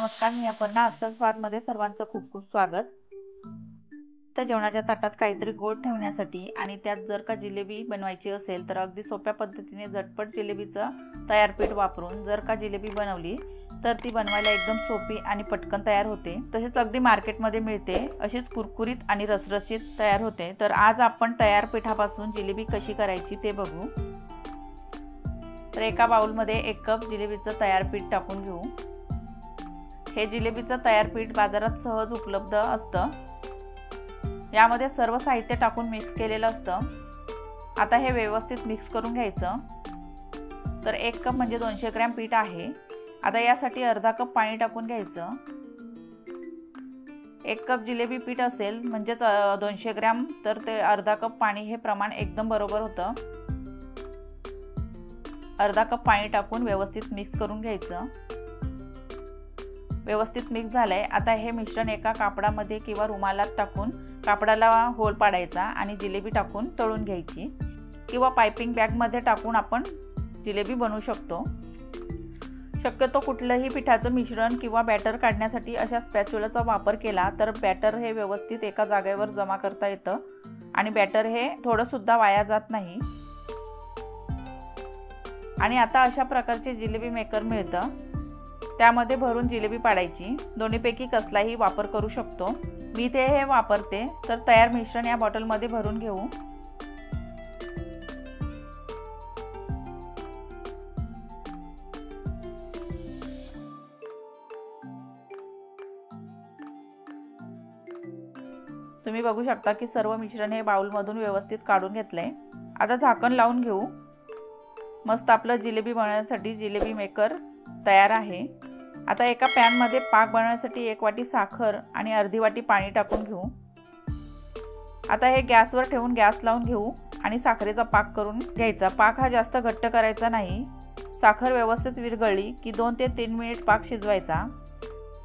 नमस्कार, मी अपर्णा. आजच्या स्वादमध्ये सर्वांचं खूप खूप स्वागत. तर जेवणाच्या ताटात काहीतरी गोड ठेवण्यासाठी आणि त्यात जर का जिलेबी बनवायची असेल तर अगदी सोप्या पद्धतीने झटपट जिलेबीचं तयार पीठ वापरून जर का जिलेबी बनवली तर ती बनवायला एकदम सोपी आणि पटकन तयार होते. तसेच अगदी मार्केटमध्ये मिळते अशीच कुरकुरीत आणि रसरशीत तयार होते. तर आज आपण तयार पिठापासून जिलेबी कशी करायची ते बघू. तर एका बाउलमध्ये 1 कप जिलेबीचं तयार पीठ टाकून घेऊ. हे जिलेबीचं तयार पीठ बाजारात सहज उपलब्ध असतं. यामध्ये सर्व साहित्य टाकून मिक्स केलेलं असतं. आता हे व्यवस्थित मिक्स करून घ्यायचं. तर 1 कप म्हणजे 200 ग्रॅम पीठ आहे. आता यासाठी अर्धा कप पाणी टाकून घ्यायचं. 1 कप जिलेबी पीठ असेल म्हणजेच 200 ग्रॅम, तर ते अर्धा कप पाणी हे प्रमाण एकदम बरोबर होतं. अर्धा कप पाणी टाकून व्यवस्थित मिक्स करून घ्यायचं. व्यवस्थित मिक्स झालंय. आता हे मिश्रण एका कापडामध्ये किंवा रुमालात टाकून कापडाला होल पाडायचा आणि जिलेबी टाकून तळून घ्यायची किंवा पाइपिंग बॅगमध्ये टाकून आपण जिलेबी बनवू शकतो. शक्यतो कुठलंही पिठाचं मिश्रण किंवा बॅटर काढण्यासाठी अशा स्पॅच्युलाचा वापर केला तर बॅटर हे व्यवस्थित एका जागेवर जमा करता येतं आणि बॅटर हे थोडं सुद्धा वाया जात नाही. आणि आता अशा प्रकारचे जिलेबी मेकर मिळतं, त्यामध्ये भरून जिलेबी पाडायची. दोन्हीपैकी कसलाही वापर करू शकतो. मी ते हे वापरते. तर तयार मिश्रण या बॉटलमध्ये भरून घेऊ. तुम्ही बघू शकता की सर्व मिश्रण हे बाउलमधून व्यवस्थित काढून घेतलंय. आता झाकण लावून घेऊ. मस्त आपलं जिलेबी बनवण्यासाठी जिलेबी मेकर तयार आहे. आता एका पॅनमध्ये पाक बनवण्यासाठी 1 वाटी साखर आणि अर्धी वाटी पाणी टाकून घेऊ. आता हे गॅसवर ठेवून गॅस लावून घेऊ आणि साखरेचा पाक करून घ्यायचा. पाक हा जास्त घट्ट करायचा नाही. साखर व्यवस्थित विरघळली की 2 ते 3 मिनिट पाक शिजवायचा.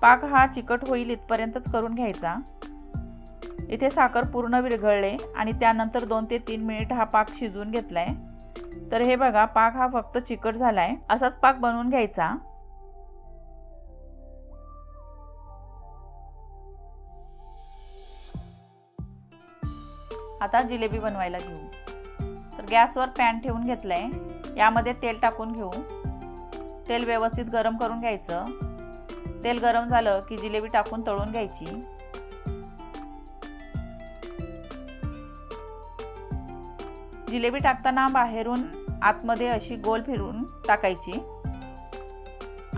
पाक हा चिकट होईल इथपर्यंतच करून घ्यायचा. इथे साखर पूर्ण विरघळले आणि त्यानंतर 2 ते 3 मिनिट हा पाक शिजवून घेतलाय. तर हे बघा, पाक हा फक्त चिकट झालाय. असाच पाक बनवून घ्यायचा. आता जिलेबी बनवायला घेऊ. तर गॅसवर पॅन ठेवून घेतलंय. यामध्ये तेल टाकून घेऊ. तेल व्यवस्थित गरम करून घ्यायचं. तेल गरम झालं की जिलेबी टाकून तळून घ्यायची. जिलेबी टाकताना बाहेरून आतमध्ये अशी गोल फिरवून टाकायची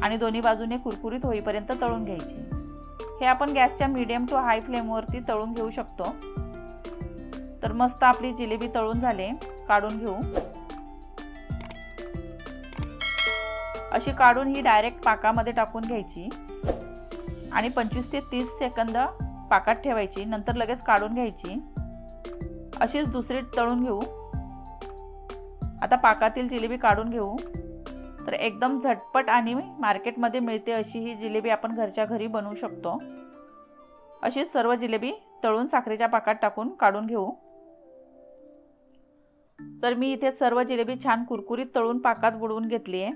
आणि दोन्ही बाजूने कुरकुरीत होईपर्यंत तळून घ्यायची. हे आपण गॅसच्या मीडियम टू हाय फ्लेमवरती तळून घेऊ शकतो. तर मस्त आपली जिलेबी तळून झाले. काढून घेऊ. अशी काढून ही डायरेक्ट पाकामध्ये टाकून घ्यायची आणि 25 ते 30 सेकंद पाकात ठेवायची. नंतर लगेच काढून घ्यायची. अशीच दुसरी तळून घेऊ. आता पाकातील जिलेबी काढून घेऊ. तर एकदम झटपट आणि मार्केटमध्ये मिळते अशी ही जिलेबी आपण घरच्या घरी बनवू शकतो. अशीच सर्व जिलेबी तळून साखरेच्या पाकात टाकून काढून घेऊ. तर मी इथे सर्व जिलेबी छान कुरकुरीत तळून पाकात बुडवून घेतली आहे.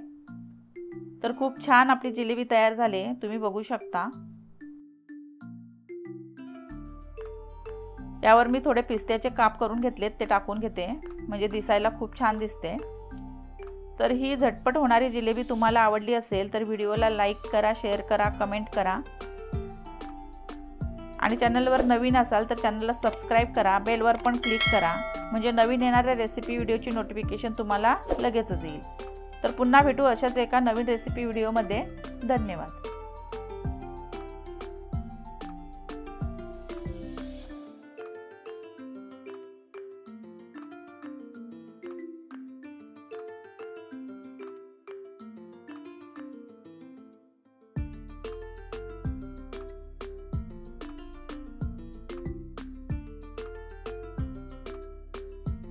तर खूप छान आपली जिलेबी तयार झाली. तुम्ही बघू शकता. यावर मी थोडे पिस्त्याचे काप करून घेतलेत, ते टाकून घेते म्हणजे दिसायला खूप छान दिसते. तर ही झटपट होणारी जिलेबी तुम्हाला आवडली असेल तर व्हिडिओला लाईक करा, शेअर करा, कमेंट करा आणि चॅनलवर नवीन असाल तर चॅनलला सबस्क्राईब करा. बेलवर पण क्लिक करा म्हणजे नवीन येणाऱ्या रेसिपी व्हिडिओची नोटिफिकेशन तुम्हाला लगेचच येईल. तर पुन्हा भेटू अशाच एका नवीन रेसिपी व्हिडिओमध्ये. धन्यवाद.